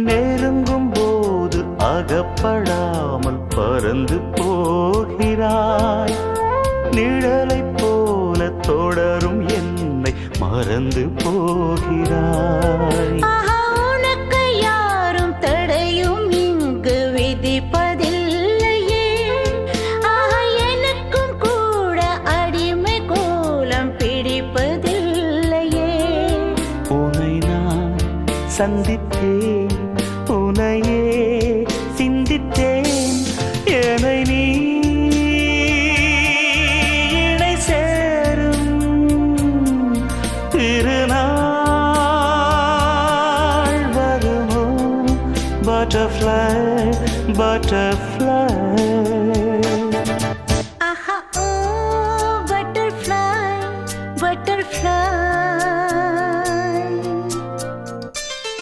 நெருங்கும் போது அகப்படாமல் பறந்து போகிறாய். நிழலைப் போல தொடரும் என்னை மறந்து போகிறாய். உனக்கு யாரும் தடையும் இங்கு விதிப்பதில்லையே. எனக்கும் கூட அடிமை கோலம் பிடிப்பதில்லையே. உன்னை நான் சந்தித்தேன், உன்னையே சிந்தித்தேன். என்னை நீ இணை சேரும் திருநாள் வருமோ? Butterfly, butterfly.